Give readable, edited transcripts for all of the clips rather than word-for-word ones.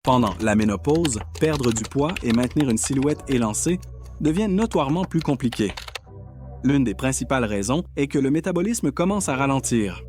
Pendant la ménopause, perdre du poids et maintenir une silhouette élancée devient notoirement plus compliqué. L'une des principales raisons est que le métabolisme commence à ralentir.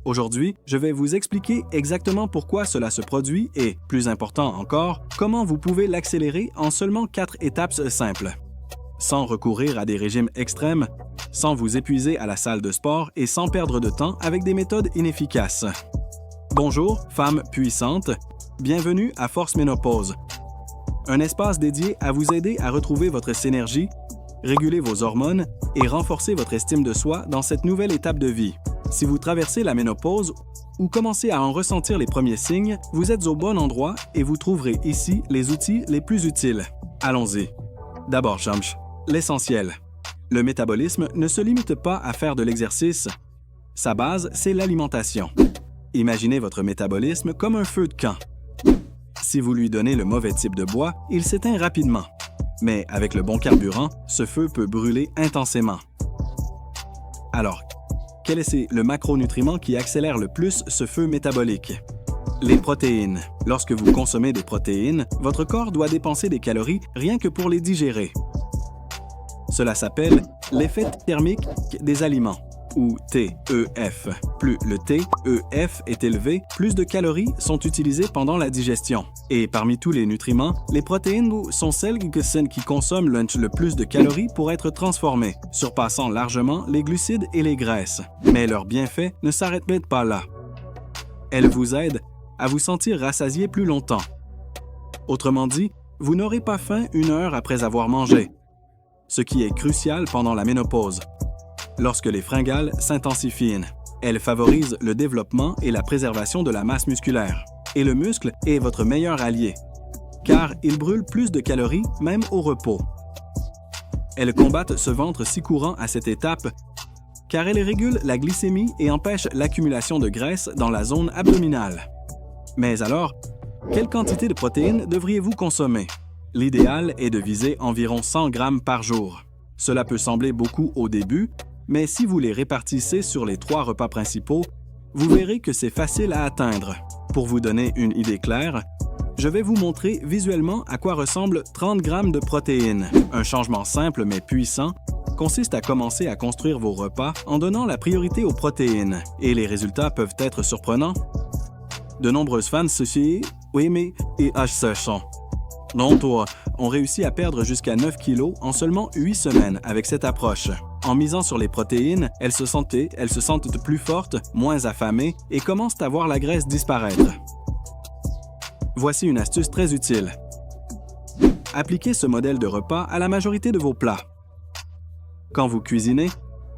Aujourd'hui, je vais vous expliquer exactement pourquoi cela se produit et, plus important encore, comment vous pouvez l'accélérer en seulement 4 étapes simples. Sans recourir à des régimes extrêmes, sans vous épuiser à la salle de sport et sans perdre de temps avec des méthodes inefficaces. Bonjour, femmes puissantes, bienvenue à Force Ménopause, un espace dédié à vous aider à retrouver votre synergie, réguler vos hormones et renforcer votre estime de soi dans cette nouvelle étape de vie. Si vous traversez la ménopause ou commencez à en ressentir les premiers signes, vous êtes au bon endroit et vous trouverez ici les outils les plus utiles. Allons-y. D'abord, l'essentiel. Le métabolisme ne se limite pas à faire de l'exercice. Sa base, c'est l'alimentation. Imaginez votre métabolisme comme un feu de camp. Si vous lui donnez le mauvais type de bois, il s'éteint rapidement. Mais avec le bon carburant, ce feu peut brûler intensément. Alors, quel est le macronutriment qui accélère le plus ce feu métabolique? Les protéines. Lorsque vous consommez des protéines, votre corps doit dépenser des calories rien que pour les digérer. Cela s'appelle l'effet thermique des aliments, ou TEF. Plus le TEF est élevé, plus de calories sont utilisées pendant la digestion. Et parmi tous les nutriments, les protéines sont celles qui consomment le plus de calories pour être transformées, surpassant largement les glucides et les graisses. Mais leurs bienfaits ne s'arrêtent pas là. Elles vous aident à vous sentir rassasié plus longtemps. Autrement dit, vous n'aurez pas faim 1 heure après avoir mangé, ce qui est crucial pendant la ménopause. Lorsque les fringales s'intensifient, elles favorisent le développement et la préservation de la masse musculaire. Et le muscle est votre meilleur allié, car il brûle plus de calories même au repos. Elles combattent ce ventre si courant à cette étape, car elles régulent la glycémie et empêchent l'accumulation de graisse dans la zone abdominale. Mais alors, quelle quantité de protéines devriez-vous consommer? L'idéal est de viser environ 100 grammes par jour. Cela peut sembler beaucoup au début, mais si vous les répartissez sur les 3 repas principaux, vous verrez que c'est facile à atteindre. Pour vous donner une idée claire, je vais vous montrer visuellement à quoi ressemblent 30 grammes de protéines. Un changement simple mais puissant consiste à commencer à construire vos repas en donnant la priorité aux protéines, et les résultats peuvent être surprenants. De nombreuses fans se disent « Oui, mais ont réussi à perdre jusqu'à 9 kilos en seulement 8 semaines avec cette approche. En misant sur les protéines, elles se sentent plus fortes, moins affamées et commencent à voir la graisse disparaître. Voici une astuce très utile. Appliquez ce modèle de repas à la majorité de vos plats. Quand vous cuisinez,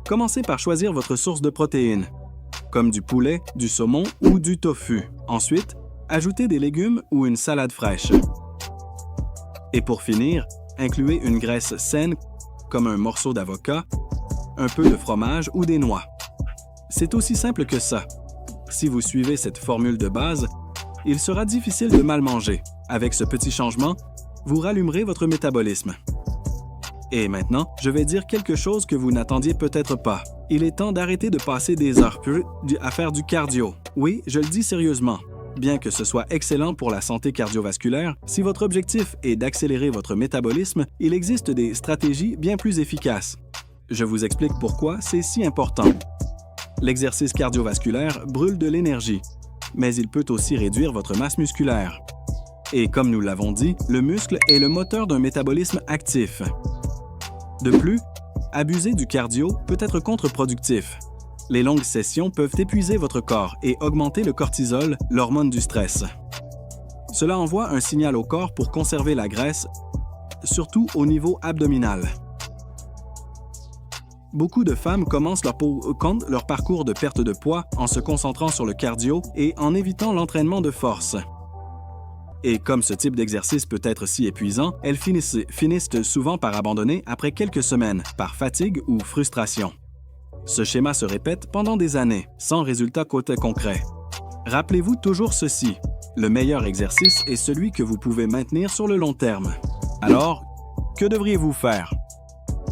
commencez par choisir votre source de protéines, comme du poulet, du saumon ou du tofu. Ensuite, ajoutez des légumes ou une salade fraîche. Et pour finir, incluez une graisse saine comme un morceau d'avocat, un peu de fromage ou des noix. C'est aussi simple que ça. Si vous suivez cette formule de base, il sera difficile de mal manger. Avec ce petit changement, vous rallumerez votre métabolisme. Et maintenant, je vais dire quelque chose que vous n'attendiez peut-être pas. Il est temps d'arrêter de passer des heures à faire du cardio. Oui, je le dis sérieusement. Bien que ce soit excellent pour la santé cardiovasculaire, si votre objectif est d'accélérer votre métabolisme, il existe des stratégies bien plus efficaces. Je vous explique pourquoi c'est si important. L'exercice cardiovasculaire brûle de l'énergie, mais il peut aussi réduire votre masse musculaire. Et comme nous l'avons dit, le muscle est le moteur d'un métabolisme actif. De plus, abuser du cardio peut être contre-productif. Les longues sessions peuvent épuiser votre corps et augmenter le cortisol, l'hormone du stress. Cela envoie un signal au corps pour conserver la graisse, surtout au niveau abdominal. Beaucoup de femmes commencent leur parcours de perte de poids en se concentrant sur le cardio et en évitant l'entraînement de force. Et comme ce type d'exercice peut être si épuisant, elles finissent souvent par abandonner après quelques semaines, par fatigue ou frustration. Ce schéma se répète pendant des années, sans résultat concret. Rappelez-vous toujours ceci, le meilleur exercice est celui que vous pouvez maintenir sur le long terme. Alors, que devriez-vous faire?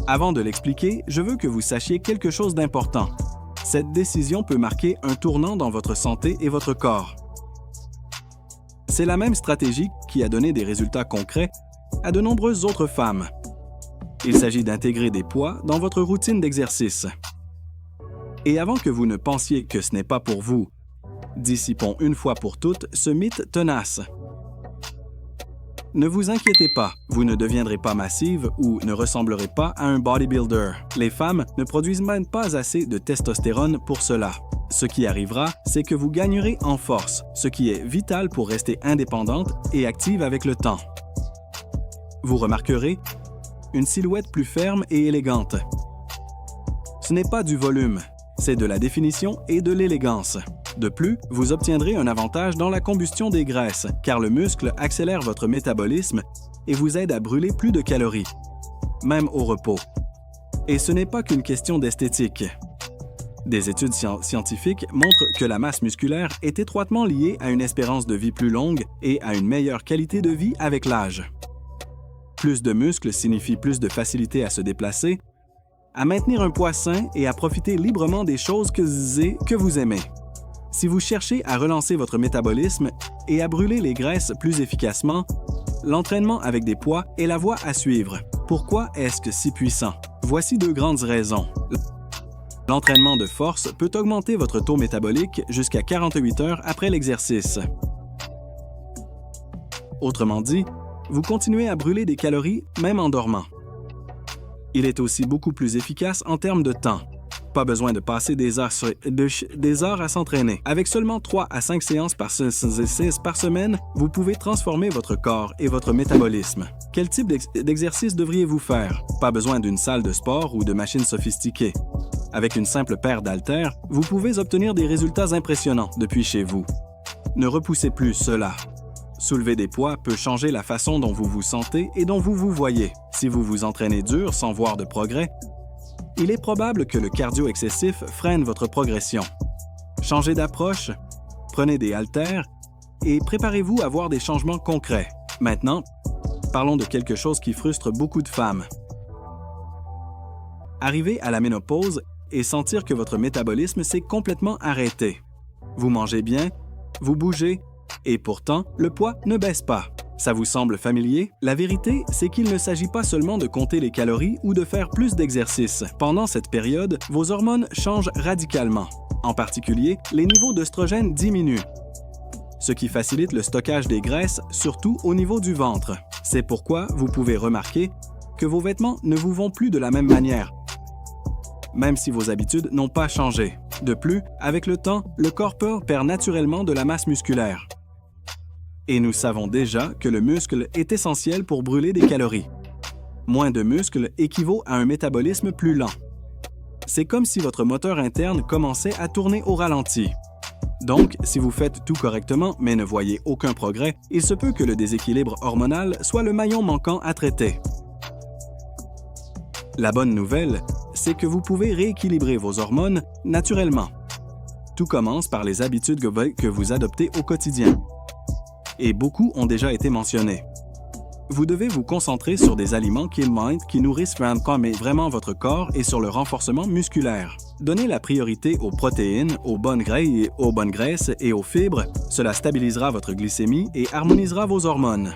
Avant de l'expliquer, je veux que vous sachiez quelque chose d'important. Cette décision peut marquer un tournant dans votre santé et votre corps. C'est la même stratégie qui a donné des résultats concrets à de nombreuses autres femmes. Il s'agit d'intégrer des poids dans votre routine d'exercice. Et avant que vous ne pensiez que ce n'est pas pour vous, dissipons une fois pour toutes ce mythe tenace. Ne vous inquiétez pas, vous ne deviendrez pas massive ou ne ressemblerez pas à un bodybuilder. Les femmes ne produisent même pas assez de testostérone pour cela. Ce qui arrivera, c'est que vous gagnerez en force, ce qui est vital pour rester indépendante et active avec le temps. Vous remarquerez une silhouette plus ferme et élégante. Ce n'est pas du volume, c'est de la définition et de l'élégance. De plus, vous obtiendrez un avantage dans la combustion des graisses, car le muscle accélère votre métabolisme et vous aide à brûler plus de calories, même au repos. Et ce n'est pas qu'une question d'esthétique. Des études scientifiques montrent que la masse musculaire est étroitement liée à une espérance de vie plus longue et à une meilleure qualité de vie avec l'âge. Plus de muscles signifie plus de facilité à se déplacer, à maintenir un poids sain et à profiter librement des choses que vous aimez. Si vous cherchez à relancer votre métabolisme et à brûler les graisses plus efficacement, l'entraînement avec des poids est la voie à suivre. Pourquoi est-ce si puissant? Voici 2 grandes raisons. L'entraînement de force peut augmenter votre taux métabolique jusqu'à 48 heures après l'exercice. Autrement dit, vous continuez à brûler des calories même en dormant. Il est aussi beaucoup plus efficace en termes de temps. Pas besoin de passer des heures à s'entraîner. Avec seulement 3 à 5 séances par semaine, vous pouvez transformer votre corps et votre métabolisme. Quel type d'exercice devriez-vous faire? Pas besoin d'une salle de sport ou de machines sophistiquées. Avec une simple paire d'haltères, vous pouvez obtenir des résultats impressionnants depuis chez vous. Ne repoussez plus cela. Soulever des poids peut changer la façon dont vous vous sentez et dont vous vous voyez. Si vous vous entraînez dur sans voir de progrès, il est probable que le cardio excessif freine votre progression. Changez d'approche, prenez des haltères et préparez-vous à voir des changements concrets. Maintenant, parlons de quelque chose qui frustre beaucoup de femmes. Arriver à la ménopause et sentir que votre métabolisme s'est complètement arrêté. Vous mangez bien, vous bougez, et pourtant, le poids ne baisse pas. Ça vous semble familier? La vérité, c'est qu'il ne s'agit pas seulement de compter les calories ou de faire plus d'exercice. Pendant cette période, vos hormones changent radicalement. En particulier, les niveaux d'œstrogène diminuent, ce qui facilite le stockage des graisses, surtout au niveau du ventre. C'est pourquoi vous pouvez remarquer que vos vêtements ne vous vont plus de la même manière, même si vos habitudes n'ont pas changé. De plus, avec le temps, le corps perd naturellement de la masse musculaire. Et nous savons déjà que le muscle est essentiel pour brûler des calories. Moins de muscles équivaut à un métabolisme plus lent. C'est comme si votre moteur interne commençait à tourner au ralenti. Donc, si vous faites tout correctement mais ne voyez aucun progrès, il se peut que le déséquilibre hormonal soit le maillon manquant à traiter. La bonne nouvelle, c'est que vous pouvez rééquilibrer vos hormones naturellement. Tout commence par les habitudes que vous adoptez au quotidien. Et beaucoup ont déjà été mentionnés. Vous devez vous concentrer sur des aliments qui nourrissent vraiment votre corps et sur le renforcement musculaire. Donnez la priorité aux protéines, aux bonnes graisses et aux fibres. Cela stabilisera votre glycémie et harmonisera vos hormones.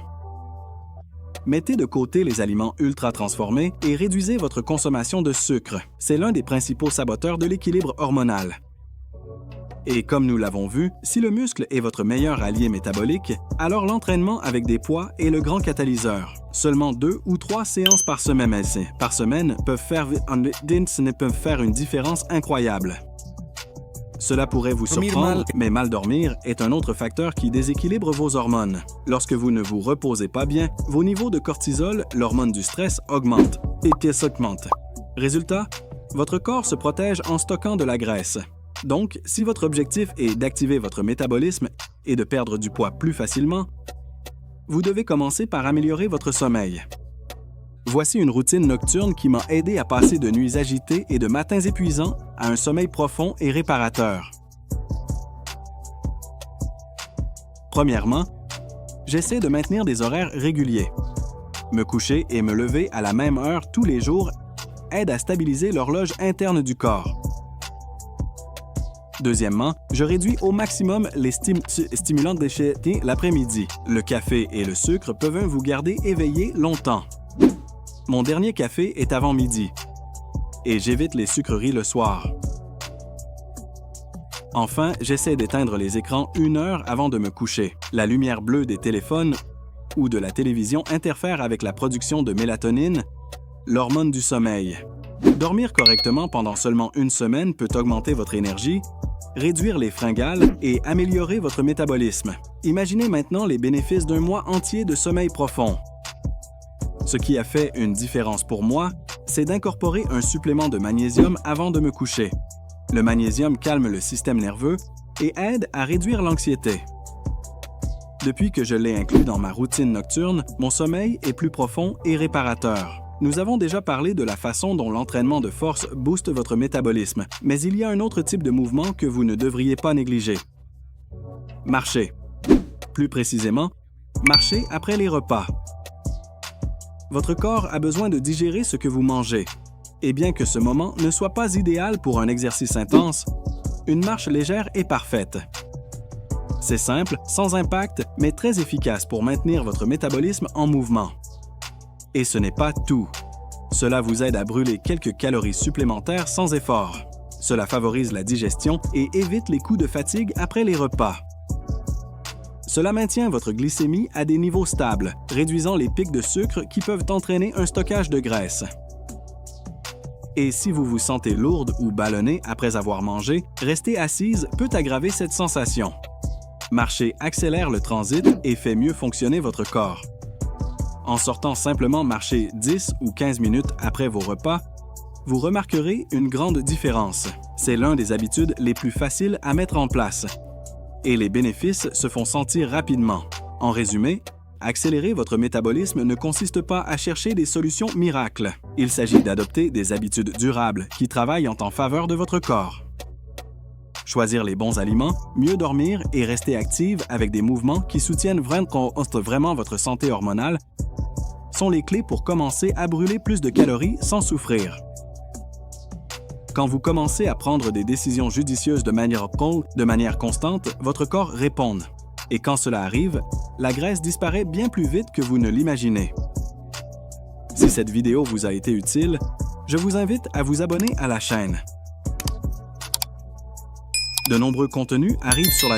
Mettez de côté les aliments ultra transformés et réduisez votre consommation de sucre. C'est l'un des principaux saboteurs de l'équilibre hormonal. Et comme nous l'avons vu, si le muscle est votre meilleur allié métabolique, alors l'entraînement avec des poids est le grand catalyseur. Seulement 2 ou 3 séances par semaine peuvent faire une différence incroyable. Cela pourrait vous surprendre, mais mal dormir est un autre facteur qui déséquilibre vos hormones. Lorsque vous ne vous reposez pas bien, vos niveaux de cortisol, l'hormone du stress, augmentent. Résultat, votre corps se protège en stockant de la graisse. Donc, si votre objectif est d'activer votre métabolisme et de perdre du poids plus facilement, vous devez commencer par améliorer votre sommeil. Voici une routine nocturne qui m'a aidé à passer de nuits agitées et de matins épuisants à un sommeil profond et réparateur. Premièrement, j'essaie de maintenir des horaires réguliers. Me coucher et me lever à la même heure tous les jours aide à stabiliser l'horloge interne du corps. Deuxièmement, je réduis au maximum les stimulants déchets l'après-midi. Le café et le sucre peuvent vous garder éveillé longtemps. Mon dernier café est avant midi et j'évite les sucreries le soir. Enfin, j'essaie d'éteindre les écrans 1 heure avant de me coucher. La lumière bleue des téléphones ou de la télévision interfère avec la production de mélatonine, l'hormone du sommeil. Dormir correctement pendant seulement 1 semaine peut augmenter votre énergie, réduire les fringales et améliorer votre métabolisme. Imaginez maintenant les bénéfices d'1 mois entier de sommeil profond. Ce qui a fait une différence pour moi, c'est d'incorporer un supplément de magnésium avant de me coucher. Le magnésium calme le système nerveux et aide à réduire l'anxiété. Depuis que je l'ai inclus dans ma routine nocturne, mon sommeil est plus profond et réparateur. Nous avons déjà parlé de la façon dont l'entraînement de force booste votre métabolisme, mais il y a un autre type de mouvement que vous ne devriez pas négliger. Marcher. Plus précisément, marcher après les repas. Votre corps a besoin de digérer ce que vous mangez. Et bien que ce moment ne soit pas idéal pour un exercice intense, une marche légère est parfaite. C'est simple, sans impact, mais très efficace pour maintenir votre métabolisme en mouvement. Et ce n'est pas tout. Cela vous aide à brûler quelques calories supplémentaires sans effort. Cela favorise la digestion et évite les coups de fatigue après les repas. Cela maintient votre glycémie à des niveaux stables, réduisant les pics de sucre qui peuvent entraîner un stockage de graisse. Et si vous vous sentez lourde ou ballonnée après avoir mangé, rester assise peut aggraver cette sensation. Marcher accélère le transit et fait mieux fonctionner votre corps. En sortant simplement marcher 10 ou 15 minutes après vos repas, vous remarquerez une grande différence. C'est l'une des habitudes les plus faciles à mettre en place. Et les bénéfices se font sentir rapidement. En résumé, accélérer votre métabolisme ne consiste pas à chercher des solutions miracles. Il s'agit d'adopter des habitudes durables qui travaillent en faveur de votre corps. Choisir les bons aliments, mieux dormir et rester active avec des mouvements qui soutiennent vraiment votre santé hormonale sont les clés pour commencer à brûler plus de calories sans souffrir. Quand vous commencez à prendre des décisions judicieuses de manière constante, votre corps répond. Et quand cela arrive, la graisse disparaît bien plus vite que vous ne l'imaginez. Si cette vidéo vous a été utile, je vous invite à vous abonner à la chaîne. De nombreux contenus arrivent sur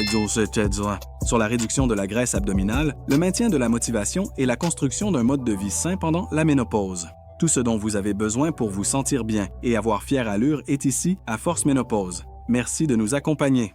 la réduction de la graisse abdominale, le maintien de la motivation et la construction d'un mode de vie sain pendant la ménopause. Tout ce dont vous avez besoin pour vous sentir bien et avoir fière allure est ici à Force Ménopause. Merci de nous accompagner.